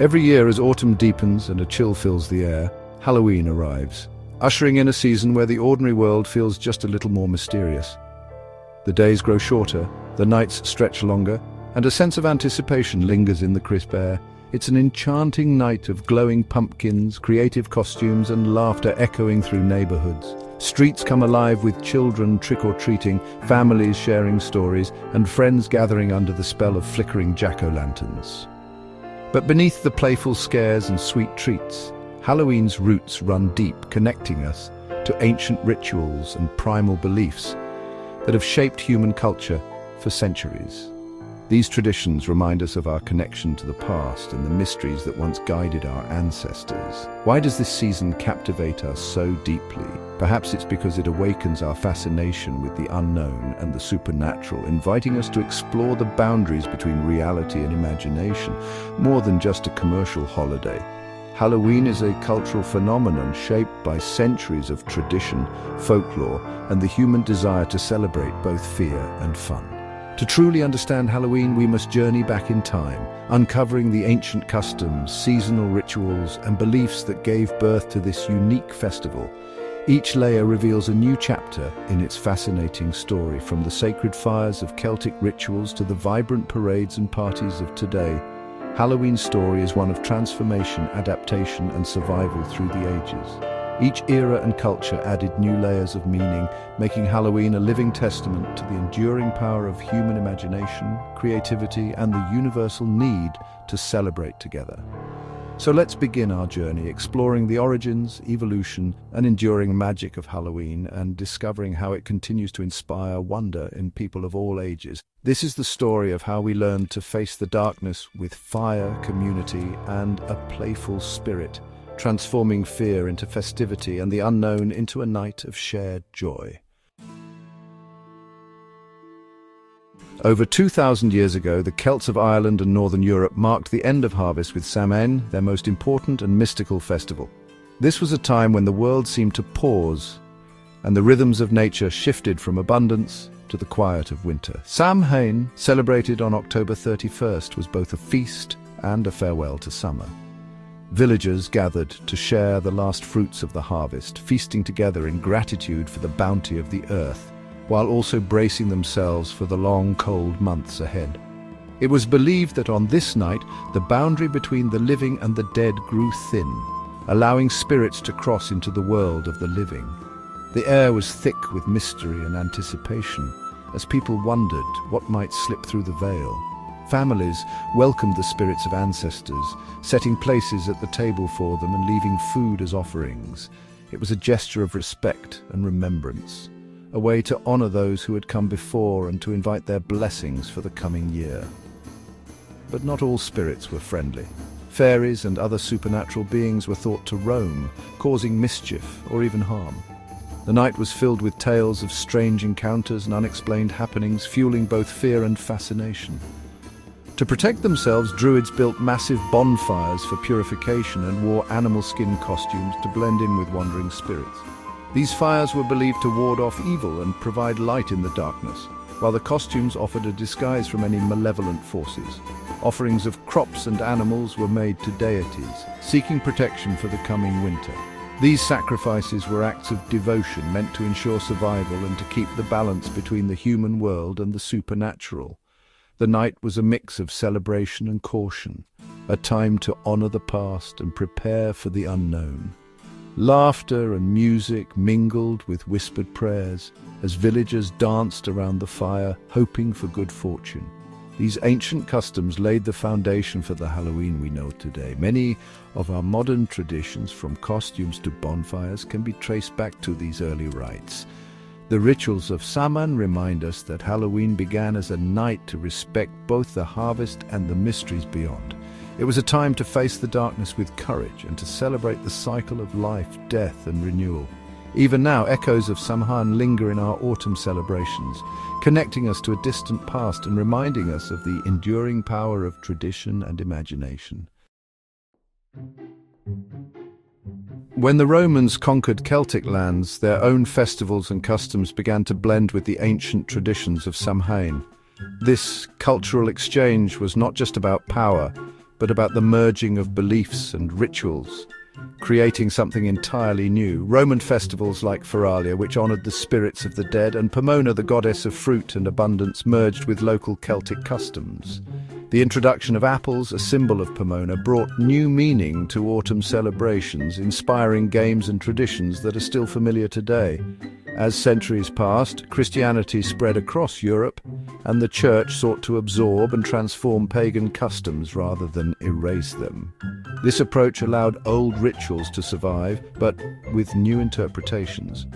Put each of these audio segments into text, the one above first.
Every year as autumn deepens and a chill fills the air, Halloween arrives, ushering in a season where the ordinary world feels just a little more mysterious. The days grow shorter, the nights stretch longer, and a sense of anticipation lingers in the crisp air. It's an enchanting night of glowing pumpkins, creative costumes, and laughter echoing through neighborhoods. Streets come alive with children trick-or-treating, families sharing stories, and friends gathering under the spell of flickering jack-o'-lanterns. But beneath the playful scares and sweet treats, Halloween's roots run deep, connecting us to ancient rituals and primal beliefs that have shaped human culture for centuries. These traditions remind us of our connection to the past and the mysteries that once guided our ancestors. Why does this season captivate us so deeply? Perhaps it's because it awakens our fascination with the unknown and the supernatural, inviting us to explore the boundaries between reality and imagination, more than just a commercial holiday. Halloween is a cultural phenomenon shaped by centuries of tradition, folklore, and the human desire to celebrate both fear and fun. To truly understand Halloween, we must journey back in time, uncovering the ancient customs, seasonal rituals, and beliefs that gave birth to this unique festival. Each layer reveals a new chapter in its fascinating story, from the sacred fires of Celtic rituals to the vibrant parades and parties of today. Halloween's story is one of transformation, adaptation, and survival through the ages. Each era and culture added new layers of meaning, making Halloween a living testament to the enduring power of human imagination, creativity, and the universal need to celebrate together. So let's begin our journey exploring the origins, evolution, and enduring magic of Halloween, and discovering how it continues to inspire wonder in people of all ages. This is the story of how we learned to face the darkness with fire, community, and a playful spirit, transforming fear into festivity and the unknown into a night of shared joy. Over 2,000 years ago, the Celts of Ireland and Northern Europe marked the end of harvest with Samhain, their most important and mystical festival. This was a time when the world seemed to pause, and the rhythms of nature shifted from abundance to the quiet of winter. Samhain, celebrated on October 31st, was both a feast and a farewell to summer. Villagers gathered to share the last fruits of the harvest, feasting together in gratitude for the bounty of the earth, while also bracing themselves for the long, cold months ahead. It was believed that on this night, the boundary between the living and the dead grew thin, allowing spirits to cross into the world of the living. The air was thick with mystery and anticipation, as people wondered what might slip through the veil. Families welcomed the spirits of ancestors, setting places at the table for them and leaving food as offerings. It was a gesture of respect and remembrance, a way to honor those who had come before and to invite their blessings for the coming year. But not all spirits were friendly. Fairies and other supernatural beings were thought to roam, causing mischief or even harm. The night was filled with tales of strange encounters and unexplained happenings, fueling both fear and fascination. To protect themselves, druids built massive bonfires for purification and wore animal skin costumes to blend in with wandering spirits. These fires were believed to ward off evil and provide light in the darkness, while the costumes offered a disguise from any malevolent forces. Offerings of crops and animals were made to deities, seeking protection for the coming winter. These sacrifices were acts of devotion meant to ensure survival and to keep the balance between the human world and the supernatural. The night was a mix of celebration and caution, a time to honor the past and prepare for the unknown. Laughter and music mingled with whispered prayers as villagers danced around the fire, hoping for good fortune. These ancient customs laid the foundation for the Halloween we know today. Many of our modern traditions, from costumes to bonfires, can be traced back to these early rites. The rituals of Samhain remind us that Halloween began as a night to respect both the harvest and the mysteries beyond. It was a time to face the darkness with courage and to celebrate the cycle of life, death, and renewal. Even now, echoes of Samhain linger in our autumn celebrations, connecting us to a distant past and reminding us of the enduring power of tradition and imagination. When the Romans conquered Celtic lands, their own festivals and customs began to blend with the ancient traditions of Samhain. This cultural exchange was not just about power, but about the merging of beliefs and rituals, creating something entirely new. Roman festivals like Feralia, which honored the spirits of the dead, and Pomona, the goddess of fruit and abundance, merged with local Celtic customs. The introduction of apples, a symbol of Pomona, brought new meaning to autumn celebrations, inspiring games and traditions that are still familiar today. As centuries passed, Christianity spread across Europe, and the Church sought to absorb and transform pagan customs rather than erase them. This approach allowed old rituals to survive, but with new interpretations.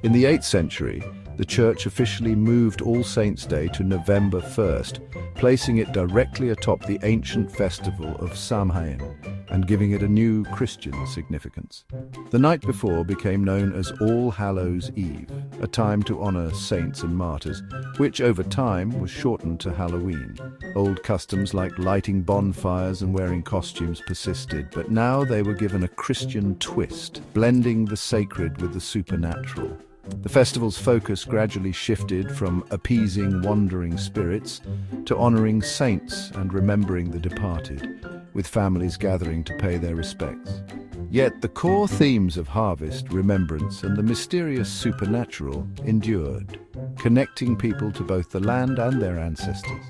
In the 8th century, the Church officially moved All Saints' Day to November 1st, placing it directly atop the ancient festival of Samhain and giving it a new Christian significance. The night before became known as All Hallows' Eve, a time to honor saints and martyrs, which over time was shortened to Halloween. Old customs like lighting bonfires and wearing costumes persisted, but now they were given a Christian twist, blending the sacred with the supernatural. The festival's focus gradually shifted from appeasing wandering spirits to honoring saints and remembering the departed, with families gathering to pay their respects. Yet the core themes of harvest, remembrance, and the mysterious supernatural endured, connecting people to both the land and their ancestors.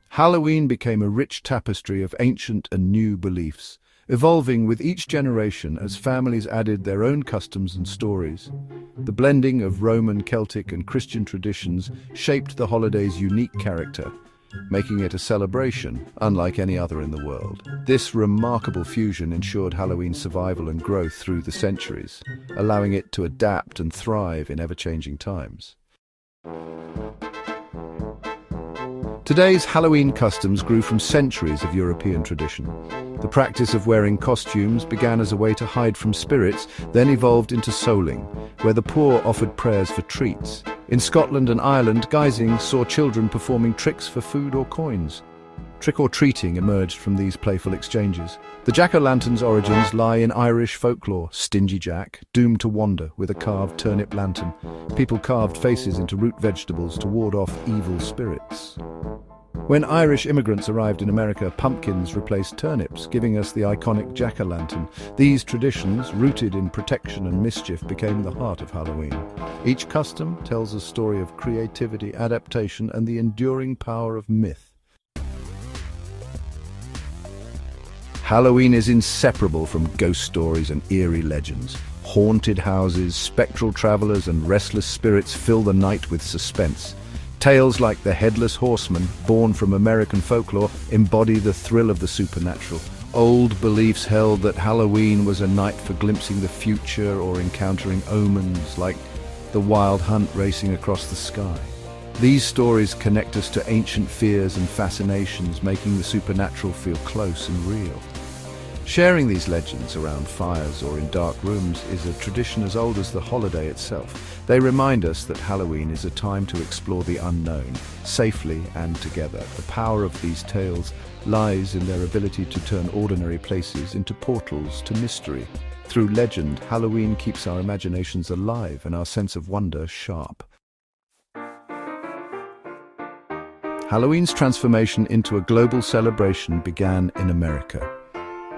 Halloween became a rich tapestry of ancient and new beliefs, evolving with each generation as families added their own customs and stories. The blending of Roman, Celtic, and Christian traditions shaped the holiday's unique character, making it a celebration unlike any other in the world. This remarkable fusion ensured Halloween's survival and growth through the centuries, allowing it to adapt and thrive in ever-changing times. Today's Halloween customs grew from centuries of European tradition. The practice of wearing costumes began as a way to hide from spirits, then evolved into souling, where the poor offered prayers for treats. In Scotland and Ireland, guising saw children performing tricks for food or coins. Trick-or-treating emerged from these playful exchanges. The jack-o'-lantern's origins lie in Irish folklore. Stingy Jack, doomed to wander with a carved turnip lantern. People carved faces into root vegetables to ward off evil spirits. When Irish immigrants arrived in America, pumpkins replaced turnips, giving us the iconic jack-o'-lantern. These traditions, rooted in protection and mischief, became the heart of Halloween. Each custom tells a story of creativity, adaptation, and the enduring power of myth. Halloween is inseparable from ghost stories and eerie legends. Haunted houses, spectral travelers, and restless spirits fill the night with suspense. Tales like the Headless Horseman, born from American folklore, embody the thrill of the supernatural. Old beliefs held that Halloween was a night for glimpsing the future or encountering omens like the wild hunt racing across the sky. These stories connect us to ancient fears and fascinations, making the supernatural feel close and real. Sharing these legends around fires or in dark rooms is a tradition as old as the holiday itself. They remind us that Halloween is a time to explore the unknown, safely and together. The power of these tales lies in their ability to turn ordinary places into portals to mystery. Through legend, Halloween keeps our imaginations alive and our sense of wonder sharp. Halloween's transformation into a global celebration began in America.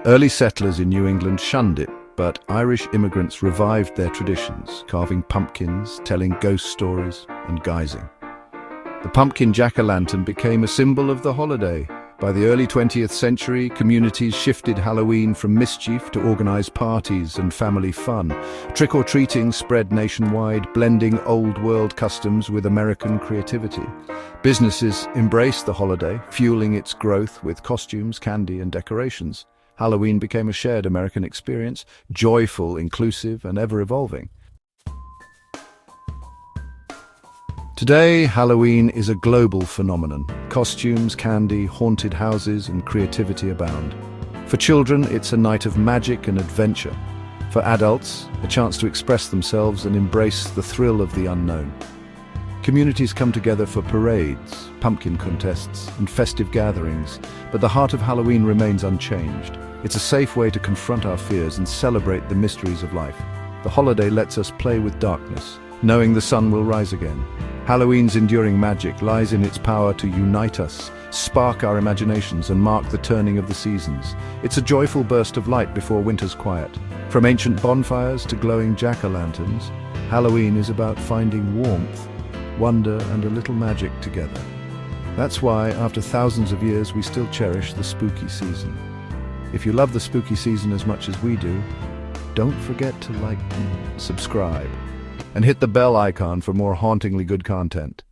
Early settlers in New England shunned it, but Irish immigrants revived their traditions, carving pumpkins, telling ghost stories, and guising. The pumpkin jack-o'-lantern became a symbol of the holiday. By the early 20th century, communities shifted Halloween from mischief to organized parties and family fun. Trick-or-treating spread nationwide, blending old-world customs with American creativity. Businesses embraced the holiday, fueling its growth with costumes, candy, and decorations. Halloween became a shared American experience, joyful, inclusive, and ever-evolving. Today, Halloween is a global phenomenon. Costumes, candy, haunted houses, and creativity abound. For children, it's a night of magic and adventure. For adults, a chance to express themselves and embrace the thrill of the unknown. Communities come together for parades, pumpkin contests, and festive gatherings, but the heart of Halloween remains unchanged. It's a safe way to confront our fears and celebrate the mysteries of life. The holiday lets us play with darkness, knowing the sun will rise again. Halloween's enduring magic lies in its power to unite us, spark our imaginations and mark the turning of the seasons. It's a joyful burst of light before winter's quiet. From ancient bonfires to glowing jack-o'-lanterns, Halloween is about finding warmth, wonder, and a little magic together. That's why, after thousands of years, we still cherish the spooky season. If you love the spooky season as much as we do, don't forget to like, subscribe, and hit the bell icon for more hauntingly good content.